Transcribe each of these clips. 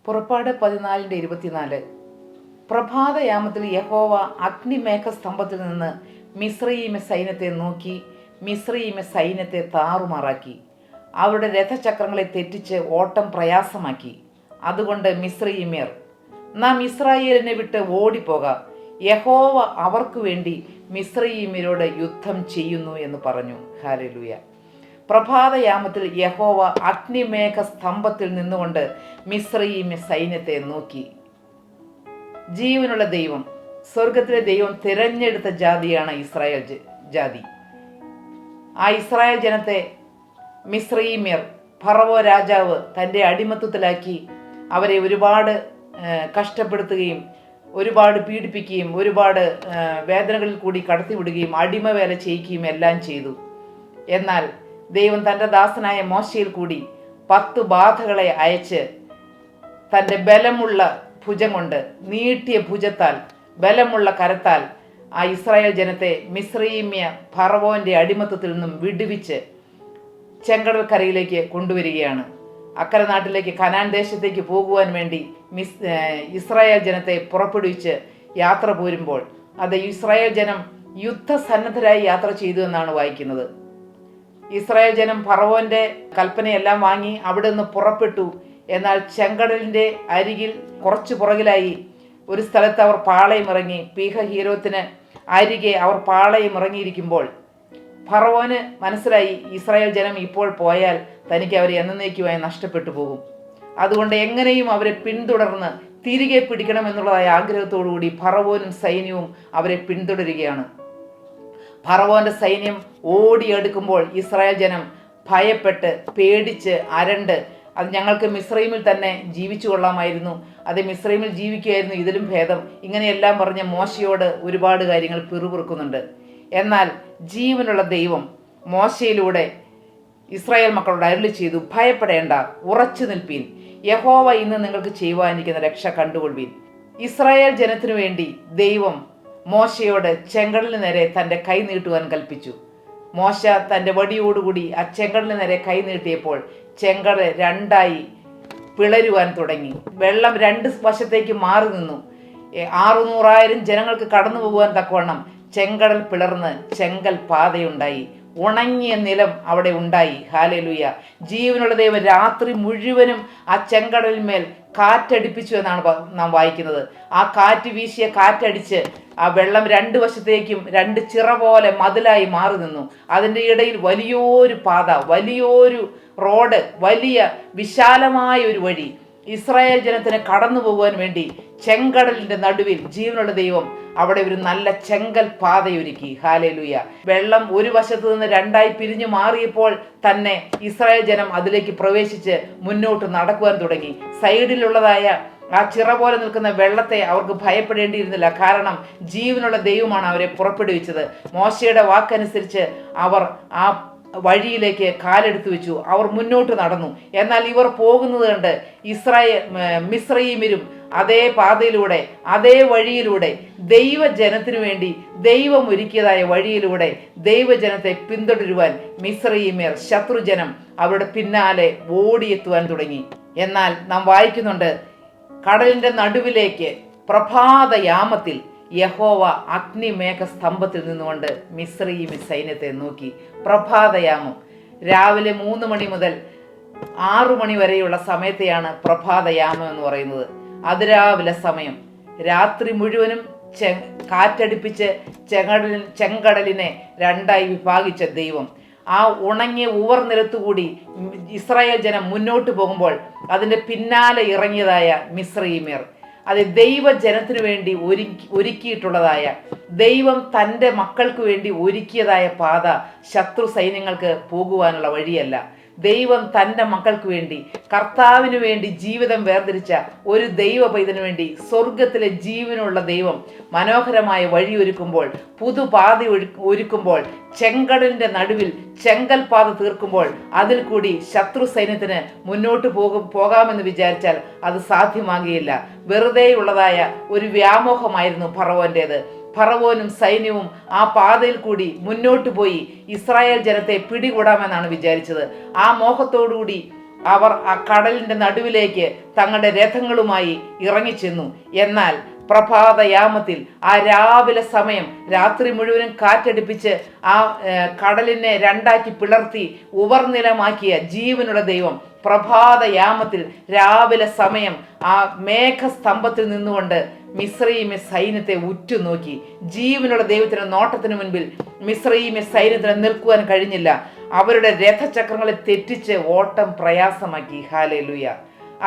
പുറപ്പാട് 14:24. പ്രഭാതയാമത്തിൽ യഹോവ അഗ്നിമേഘസ്തംഭത്തിൽ നിന്ന് മിസ്രയീമ സൈന്യത്തെ നോക്കി മിസ്രയീമ സൈന്യത്തെ താറുമാറാക്കി. അവരുടെ രഥചക്രങ്ങളെ തെറ്റിച്ച് ഓട്ടം പ്രയാസമാക്കി. അതുകൊണ്ട് മിസ്രയീമ്യർ, നാം ഇസ്രായേലിനെ വിട്ട് ഓടിപ്പോക, യഹോവ അവർക്ക് വേണ്ടി മിസ്രയീമ്യരോട് യുദ്ധം ചെയ്യുന്നു എന്ന് പറഞ്ഞു. ഹല്ലേലൂയ. പ്രഭാതയാമത്തിൽ യഹോവ അഗ്നിമേഘ സ്തംഭത്തിൽ നിന്നുകൊണ്ട് മിസ്രയീമ്യ സൈന്യത്തെ നോക്കി. ജീവനുള്ള ദൈവം, സ്വർഗത്തിലെ ദൈവം തിരഞ്ഞെടുത്ത ജാതിയാണ് ഇസ്രായേൽ ജാതി. ആ ഇസ്രായേൽ ജനത്തെ മിസ്രയീമ്യർ, ഫറവോ രാജാവ് തൻ്റെ അടിമത്തത്തിലാക്കി അവരെ ഒരുപാട് കഷ്ടപ്പെടുത്തുകയും ഒരുപാട് പീഡിപ്പിക്കുകയും ഒരുപാട് വേദനകളിൽ കൂടി കടത്തിവിടുകയും അടിമവേല ചെയ്യിക്കുകയും എല്ലാം ചെയ്തു. എന്നാൽ ദൈവം തൻ്റെ ദാസനായ മോശയിൽ കൂടി 10 ബാധകളെ അയച്ച് തൻ്റെ ബലമുള്ള ഭുജം കൊണ്ട്, നീട്ടിയ ഭുജത്താൽ, ബലമുള്ള കരത്താൽ ആ ഇസ്രായേൽ ജനത്തെ മിസ്രയീമ്യ ഫറവോന്റെ അടിമത്തത്തിൽ നിന്നും വിടുവിച്ച് ചെങ്കടൽ കരയിലേക്ക് കൊണ്ടുവരികയാണ്. അക്കരെ നാട്ടിലേക്ക്, കനാൻ ദേശത്തേക്ക് പോകുവാൻ വേണ്ടി ഇസ്രായേൽ ജനത്തെ പുറപ്പെടുവിച്ച് യാത്ര പോരുമ്പോൾ അത് ഇസ്രായേൽ ജനം യുദ്ധസന്നദ്ധരായി യാത്ര ചെയ്തു എന്നാണ് വായിക്കുന്നത്. ഇസ്രായേൽ ജനം ഫറവോന്റെ കൽപ്പനയെല്ലാം വാങ്ങി അവിടെ നിന്ന് പുറപ്പെട്ടു. എന്നാൽ ചെങ്കടലിന്റെ അരികിൽ കുറച്ചു പുറകിലായി ഒരു സ്ഥലത്ത് അവർ പാളയം ഇറങ്ങി. പീഹഹീരോത്തിന് അരികെ അവർ പാളയം ഇറങ്ങിയിരിക്കുമ്പോൾ ഫറവോന് മനസ്സിലായി, ഇസ്രായേൽ ജനം ഇപ്പോൾ പോയാൽ തനിക്ക് അവരെ എന്നേക്കുമായി നഷ്ടപ്പെട്ടു പോകും. അതുകൊണ്ട് എങ്ങനെയും അവരെ പിന്തുടർന്ന് തിരികെ പിടിക്കണമെന്നുള്ളതായ ആഗ്രഹത്തോടുകൂടി ഫറവോനും സൈന്യവും അവരെ പിന്തുടരുകയാണ്. ഫറവോന്റെ സൈന്യം ഓടിയെടുക്കുമ്പോൾ ഇസ്രായേൽ ജനം ഭയപ്പെട്ട് പേടിച്ച് അരണ്ട്, അത് ഞങ്ങൾക്ക് മിസ്രൈമിൽ തന്നെ ജീവിച്ചു കൊള്ളാമായിരുന്നു, അത് മിസ്രൈമിൽ ജീവിക്കുകയായിരുന്നു ഇതിലും ഭേദം, ഇങ്ങനെയെല്ലാം പറഞ്ഞ് മോശയോട് ഒരുപാട് കാര്യങ്ങൾ പിറുപിറുക്കുന്നുണ്ട്. എന്നാൽ ജീവനുള്ള ദൈവം മോശയിലൂടെ ഇസ്രായേൽ മക്കളോട് അരുളി ചെയ്തു, ഭയപ്പെടേണ്ട, ഉറച്ചു നിൽപ്പീൻ, യഹോവ ഇന്ന് നിങ്ങൾക്ക് ചെയ്യുവാനിരിക്കുന്ന രക്ഷ കണ്ടുകൊള്ളുവീൻ. ഇസ്രായേൽ ജനത്തിനു വേണ്ടി ദൈവം മോശയോട് ചെങ്കടലിന് നേരെ തൻ്റെ കൈ നീട്ടുവാൻ കൽപ്പിച്ചു. മോശ തൻ്റെ വടിയോടുകൂടി ആ ചെങ്കടലിന് നേരെ കൈ നീട്ടിയപ്പോൾ ചെങ്കടൽ 2ആയി പിളരുവാൻ തുടങ്ങി. വെള്ളം 2 വശത്തേക്ക് മാറി നിന്നു. 600,000 ജനങ്ങൾക്ക് കടന്നു പോകുവാൻ തക്കവണ്ണം ചെങ്കടൽ പിളർന്ന് ചെങ്കൽ പാതയുണ്ടായി. ഉണങ്ങിയ നിലം അവിടെ ഉണ്ടായി. ഹല്ലേലൂയ. ജീവനുള്ള ദൈവം രാത്രി മുഴുവനും ആ ചെങ്കടലിന്മേൽ കാറ്റടിപ്പിച്ചു എന്നാണ് നാം വായിക്കുന്നത്. ആ കാറ്റ് വീശിയ കാറ്റടിച്ച് ആ വെള്ളം 2 വശത്തേക്കും 2 ചിറ പോലെ മതിലായി മാറി നിന്നു. അതിൻ്റെ ഇടയിൽ വലിയൊരു പാത, വലിയൊരു റോഡ്, വലിയ വിശാലമായ ഒരു വഴി ഇസ്രായേൽ ജനത്തിന് കടന്നു പോകുവാൻ വേണ്ടി ചെങ്കടലിന്റെ നടുവിൽ ജീവനുള്ള ദൈവം അവിടെ ഒരു നല്ല ചെങ്കൽ പാതയൊരുക്കി. ഹല്ലേലൂയ. വെള്ളം ഒരു വശത്ത് നിന്ന് 2ആയി പിരിഞ്ഞു മാറിയപ്പോൾ തന്നെ ഇസ്രായേൽ ജനം അതിലേക്ക് പ്രവേശിച്ച് മുന്നോട്ട് നടക്കുവാൻ തുടങ്ങി. സൈഡിലുള്ളതായ ആ ചിറ പോലെ നിൽക്കുന്ന വെള്ളത്തെ അവർക്ക് ഭയപ്പെടേണ്ടിയിരുന്നില്ല. കാരണം ജീവനുള്ള ദൈവമാണ് അവരെ പുറപ്പെടുവിച്ചത്. മോശയുടെ വാക്കനുസരിച്ച് അവർ ആ വഴിയിലേക്ക് കാലെടുത്തു വെച്ചു. അവർ മുന്നോട്ട് നടന്നു. എന്നാൽ ഇവർ പോകുന്നത് കണ്ട് മിസ്രയീമ്യരും അതേ പാതയിലൂടെ, അതേ വഴിയിലൂടെ, ദൈവജനത്തിനു വേണ്ടി ദൈവം ഒരുക്കിയതായ വഴിയിലൂടെ ദൈവജനത്തെ പിന്തുടരുവാൻ മിസ്രയീമ്യർ, ശത്രുജനം, അവരുടെ പിന്നാലെ ഓടിയെത്തുവാൻ തുടങ്ങി. എന്നാൽ നാം വായിക്കുന്നുണ്ട്, കടലിന്റെ നടുവിലേക്ക് പ്രഭാതയാമത്തിൽ യഹോവ അഗ്നിമേഘ സ്തംഭത്തിൽ നിന്നുകൊണ്ട് മിസ്രയീമ്യ സൈന്യത്തെ നോക്കി. പ്രഭാതയാമം രാവിലെ 3 മണി മുതൽ 6 മണി വരെയുള്ള സമയത്തെയാണ് പ്രഭാതയാമം എന്ന് പറയുന്നത്. അതിരാവിലെ സമയം. രാത്രി മുഴുവനും കാറ്റടിപ്പിച്ച് ചെങ്കടലിനെ 2ആയി വിഭാഗിച്ച ദൈവം ആ ഉണങ്ങിയ ഉവർ നിലത്തുകൂടി ഇസ്രായേൽ ജനം മുന്നോട്ട് പോകുമ്പോൾ അതിൻ്റെ പിന്നാലെ ഇറങ്ങിയതായ മിസ്രയീമ്യർ, അത് ദൈവജനത്തിനു വേണ്ടി ഒരുക്കിയിട്ടുള്ളതായ, ദൈവം തൻ്റെ മക്കൾക്ക് വേണ്ടി ഒരുക്കിയതായ പാത ശത്രു സൈന്യങ്ങൾക്ക് പോകുവാനുള്ള വഴിയല്ല. ദൈവം തൻ്റെ മക്കൾക്ക് വേണ്ടി, കർത്താവിന് വേണ്ടി ജീവിതം വേർതിരിച്ച ഒരു ദൈവ പൈതന് വേണ്ടി സ്വർഗത്തിലെ ജീവനുള്ള ദൈവം മനോഹരമായ വഴിയൊരുക്കുമ്പോൾ, പുതുപാത ഒരുക്കുമ്പോൾ, ചെങ്കടലിന്റെ നടുവിൽ ചെങ്കൽ പാത തീർക്കുമ്പോൾ അതിൽ കൂടി ശത്രു സൈന്യത്തിന് മുന്നോട്ട് പോകാമെന്ന് വിചാരിച്ചാൽ അത് സാധ്യമാകുകയില്ല. വെറുതെയുള്ളതായ ഒരു വ്യാമോഹമായിരുന്നു ഫറവോൻ്റേത്. ഫറവോനും സൈന്യവും ആ പാതയിൽ കൂടി മുന്നോട്ട് പോയി ഇസ്രായേൽ ജനത്തെ പിടികൂടാമെന്നാണ് വിചാരിച്ചത്. ആ മോഹത്തോടുകൂടി അവർ ആ കടലിന്റെ നടുവിലേക്ക് തങ്ങളുടെ രഥങ്ങളുമായി ഇറങ്ങിച്ചെന്നു. എന്നാൽ പ്രഭാതയാമത്തിൽ ആ രാവിലെ സമയം രാത്രി മുഴുവനും കാറ്റടിപ്പിച്ച് ആ കടലിനെ രണ്ടാക്കി പിളർത്തി ഉവർനിലമാക്കിയ ജീവനുള്ള ദൈവം പ്രഭാതയാമത്തിൽ രാവിലെ സമയം ആ മേഘസ്തംഭത്തിൽ നിന്നുകൊണ്ട് മിസ്രയീമ്യ സൈന്യത്തെ ഉറ്റുനോക്കി. ജീവനുള്ള ദൈവത്തിന് നോട്ടത്തിന് മുൻപിൽ മിസ്രയീമ്യ സൈന്യത്തിന് നിൽക്കുവാൻ കഴിഞ്ഞില്ല. അവരുടെ രഥചക്രങ്ങളെ തെറ്റിച്ച് ഓട്ടം പ്രയാസമാക്കി. ഹല്ലേലൂയ.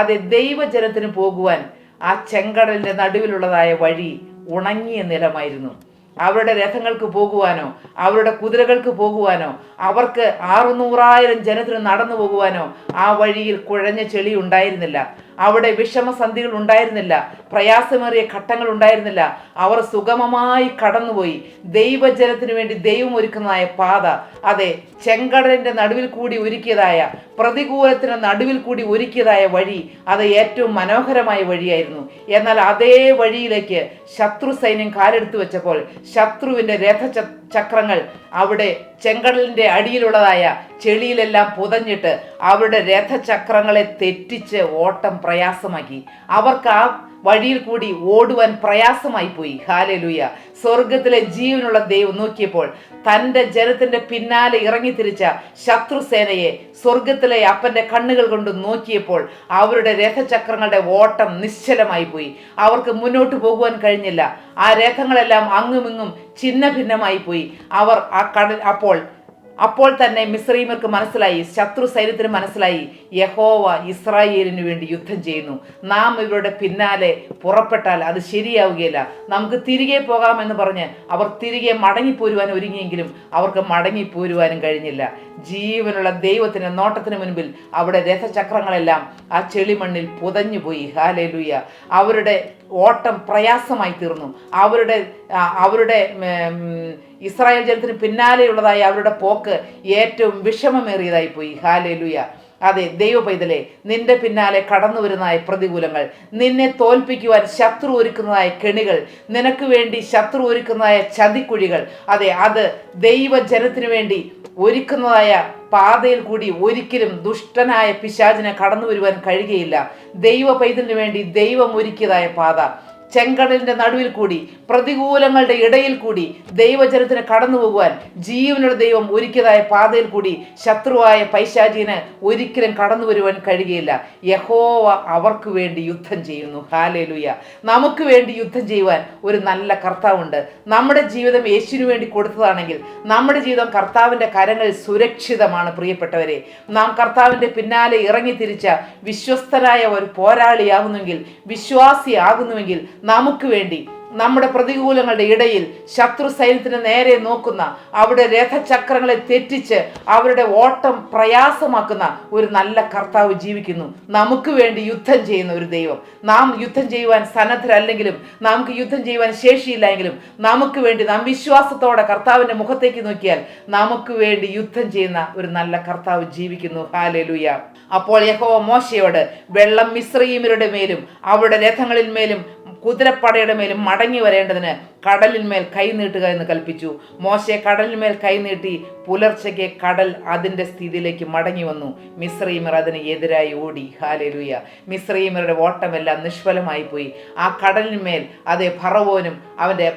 അതെ, ദൈവജനത്തിന് പോകുവാൻ ആ ചെങ്കടലിന്റെ നടുവിലുള്ളതായ വഴി ഉണങ്ങിയ നിലമായിരുന്നു. അവരുടെ രഥങ്ങൾക്ക് പോകുവാനോ അവരുടെ കുതിരകൾക്ക് പോകുവാനോ അവർക്ക് 600,000 ജനത്തിന് നടന്നു പോകുവാനോ ആ വഴിയിൽ കുഴഞ്ഞ ചെളി ഉണ്ടായിരുന്നില്ല. അവിടെ വിഷമസന്ധികൾ ഉണ്ടായിരുന്നില്ല. പ്രയാസമേറിയ ഘട്ടങ്ങൾ ഉണ്ടായിരുന്നില്ല. അവർ സുഗമമായി കടന്നുപോയി. ദൈവജനത്തിന് വേണ്ടി ദൈവം ഒരുക്കുന്നതായ പാത, അതെ, ചെങ്കടലിന്റെ നടുവിൽ കൂടി ഒരുക്കിയതായ, പ്രതികൂലത്തിന് നടുവിൽ കൂടി ഒരുക്കിയതായ വഴി, അത് ഏറ്റവും മനോഹരമായ വഴിയായിരുന്നു. എന്നാൽ അതേ വഴിയിലേക്ക് ശത്രു സൈന്യം കാലെടുത്തു വെച്ചപ്പോൾ ശത്രുവിന്റെ രഥചക്രങ്ങൾ അവിടെ ചെങ്കടലിന്റെ അടിയിലുള്ളതായ ചെളിയിലെല്ലാം പുതഞ്ഞിട്ട് അവരുടെ രഥചക്രങ്ങളെ തെറ്റിച്ച് ഓട്ടം പ്രയാസമാക്കി. അവർക്ക് ആ വഴിയിൽ കൂടി ഓടുവാൻ പ്രയാസമായി പോയി. ഹല്ലേലൂയ. സ്വർഗത്തിലെ ജീവനുള്ള ദൈവം നോക്കിയപ്പോൾ തൻ്റെ ജനത്തിന്റെ പിന്നാലെ ഇറങ്ങിത്തിരിച്ച ശത്രുസേനയെ സ്വർഗത്തിലെ അപ്പന്റെ കണ്ണുകൾ കൊണ്ട് നോക്കിയപ്പോൾ അവരുടെ രഥചക്രങ്ങളുടെ ഓട്ടം നിശ്ചലമായി പോയി. അവർക്ക് മുന്നോട്ട് പോകുവാൻ കഴിഞ്ഞില്ല. ആ രഥങ്ങളെല്ലാം അങ്ങുമിങ്ങും ഛിന്ന ഭിന്നമായി പോയി. അവർ ആ കടൽ അപ്പോൾ തന്നെ മിസ്രയീമ്യർക്ക് മനസ്സിലായി, ശത്രു സൈന്യത്തിന് മനസ്സിലായി, യഹോവ ഇസ്രായേലിന് വേണ്ടി യുദ്ധം ചെയ്യുന്നു. നാം ഇവരുടെ പിന്നാലെ പുറപ്പെട്ടാൽ അത് ശരിയാവുകയില്ല. നമുക്ക് തിരികെ പോകാമെന്ന് പറഞ്ഞ് അവർ തിരികെ മടങ്ങിപ്പോരുവാൻ ഒരുങ്ങിയെങ്കിലും അവർക്ക് മടങ്ങിപ്പോരുവാനും കഴിഞ്ഞില്ല. ജീവനുള്ള ദൈവത്തിന് നോട്ടത്തിന് മുൻപിൽ അവിടെ രഥചക്രങ്ങളെല്ലാം ആ ചെളിമണ്ണിൽ പുതഞ്ഞുപോയി. ഹല്ലേലൂയ. അവരുടെ ഓട്ടം പ്രയാസമായി തീർന്നു. അവരുടെ ഇസ്രായേൽ ജനത്തിന് പിന്നാലെയുള്ളതായി അവരുടെ പോക്ക് ഏറ്റവും വിഷമമേറിയതായി പോയി. ഹല്ലേലൂയ. അതെ, ദൈവ പൈതലേ, നിന്റെ പിന്നാലെ കടന്നു വരുന്നതായ പ്രതികൂലങ്ങൾ, നിന്നെ തോൽപ്പിക്കുവാൻ ശത്രു ഒരുക്കുന്നതായ കെണികൾ, നിനക്ക് വേണ്ടി ശത്രു ഒരുക്കുന്നതായ ചതിക്കുഴികൾ, അതെ, അത് ദൈവജനത്തിന് വേണ്ടി ഒരുക്കുന്നതായ പാതയിൽ കൂടി ഒരിക്കലും ദുഷ്ടനായ പിശാചിനെ കടന്നു വരുവാൻ കഴിയുകയില്ല. ദൈവ പൈതലിന് വേണ്ടി ദൈവം ഒരുക്കിയതായ പാത, ചെങ്കടലിന്റെ നടുവിൽ കൂടി പ്രതികൂലങ്ങളുടെ ഇടയിൽ കൂടി ദൈവജനത്തിന് കടന്നു പോകുവാൻ ജീവനുള്ള ദൈവം ഒരുക്കിയതായ പാതയിൽ കൂടി ശത്രുവായ പൈശാചിന് ഒരിക്കലും കടന്നു വരുവാൻ കഴിയുകയില്ല. യഹോവ അവർക്ക് വേണ്ടി യുദ്ധം ചെയ്യുന്നു. ഹല്ലേലൂയ. നമുക്ക് വേണ്ടി യുദ്ധം ചെയ്യുവാൻ ഒരു നല്ല കർത്താവുണ്ട്. നമ്മുടെ ജീവിതം യേശുവിന് വേണ്ടി കൊടുത്തതാണെങ്കിൽ നമ്മുടെ ജീവിതം കർത്താവിൻ്റെ കരങ്ങളിൽ സുരക്ഷിതമാണ്. പ്രിയപ്പെട്ടവരെ, നാം കർത്താവിൻ്റെ പിന്നാലെ ഇറങ്ങി തിരിച്ച വിശ്വസ്തനായ ഒരു പോരാളിയാകുന്നുവെങ്കിൽ, വിശ്വാസിയാകുന്നുവെങ്കിൽ, നമുക്ക് വേണ്ടി നമ്മുടെ പ്രതികൂലങ്ങളുടെ ഇടയിൽ ശത്രു സൈന്യത്തിന് നേരെ നോക്കുന്ന, അവിടെ രഥചക്രങ്ങളെ തെറ്റിച്ച് അവരുടെ ഓട്ടം പ്രയാസമാക്കുന്ന ഒരു നല്ല കർത്താവ് ജീവിക്കുന്നു. നമുക്ക് വേണ്ടി യുദ്ധം ചെയ്യുന്ന ഒരു ദൈവം. നാം യുദ്ധം ചെയ്യുവാൻ സന്നദ്ധരല്ലെങ്കിലും, നമുക്ക് യുദ്ധം ചെയ്യുവാൻ ശേഷിയില്ലെങ്കിലും, നമുക്ക് വേണ്ടി നാം വിശ്വാസത്തോടെ കർത്താവിൻ്റെ മുഖത്തേക്ക് നോക്കിയാൽ നമുക്ക് വേണ്ടി യുദ്ധം ചെയ്യുന്ന ഒരു നല്ല കർത്താവ് ജീവിക്കുന്നു. ഹല്ലേലൂയ. അപ്പോൾ യഹോവ മോശയോട് വെള്ളം മിസ്രയീമ്യരുടെ മേലും അവരുടെ രഥങ്ങളിൽ മേലും കുതിരപ്പടയുടെ മേലും മടങ്ങി വരേണ്ടതിന് കടലിന്മേൽ കൈനീട്ടുക എന്ന് കൽപ്പിച്ചു. മോശെ കടലിന്മേൽ കൈനീട്ടി. പുലർച്ചയ്ക്ക് കടൽ അതിൻ്റെ സ്ഥിതിയിലേക്ക് മടങ്ങി വന്നു. മിസ്രയീമ്യർ അതിന് എതിരായി ഓടി. ഹല്ലേലൂയ. മിസ്രയീമ്യരുടെ ഓട്ടമെല്ലാം നിഷ്ഫലമായി പോയി. ആ കടലിന്മേൽ അതേ ഫറവോനും അവൻ്റെ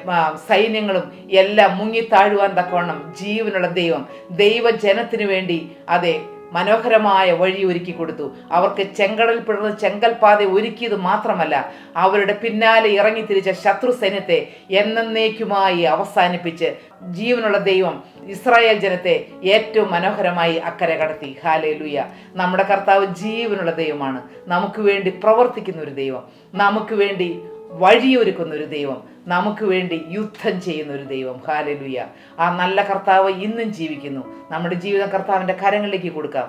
സൈന്യങ്ങളും എല്ലാം മുങ്ങിത്താഴുവാൻ തക്കവണ്ണം ജീവനുള്ള ദൈവം ദൈവജനത്തിനു വേണ്ടി അതേ മനോഹരമായ വഴി ഒരുക്കി കൊടുത്തു. അവർക്ക് ചെങ്കടൽ പിളർന്ന് ചെങ്കൽപാത ഒരുക്കിയത് മാത്രമല്ല, അവരുടെ പിന്നാലെ ഇറങ്ങിത്തിരിച്ച ശത്രു സൈന്യത്തെ എന്നേക്കുമായി അവസാനിപ്പിച്ച് ജീവനുള്ള ദൈവം ഇസ്രായേൽ ജനത്തെ ഏറ്റവും മനോഹരമായി അക്കരെ കടത്തി. ഹല്ലേലൂയ. നമ്മുടെ കർത്താവ് ജീവനുള്ള ദൈവമാണ്. നമുക്ക് വേണ്ടി പ്രവർത്തിക്കുന്ന ഒരു ദൈവം, നമുക്ക് വേണ്ടി വഴിയൊരുക്കുന്ന ഒരു ദൈവം, നമുക്ക് വേണ്ടി യുദ്ധം ചെയ്യുന്ന ഒരു ദൈവം. ഹല്ലേലൂയ. ആ നല്ല കർത്താവ് ഇന്നും ജീവിക്കുന്നു. നമ്മുടെ ജീവിതം കർത്താവിൻ്റെ കരങ്ങളിലേക്ക് കൊടുക്കാം.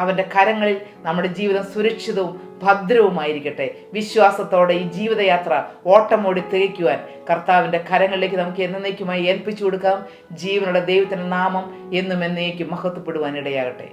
അവൻ്റെ കരങ്ങളിൽ നമ്മുടെ ജീവിതം സുരക്ഷിതവും ഭദ്രവുമായിരിക്കട്ടെ. വിശ്വാസത്തോടെ ഈ ജീവിതയാത്ര ഓട്ടമോടി തികയ്ക്കുവാൻ കർത്താവിൻ്റെ കരങ്ങളിലേക്ക് നമുക്ക് എന്നേക്കുമായി ഏൽപ്പിച്ചു കൊടുക്കാം. ജീവനുള്ള ദൈവത്തിൻ്റെ നാമം എന്നും എന്നേക്കും മഹത്വപ്പെടുവാൻ ഇടയാകട്ടെ.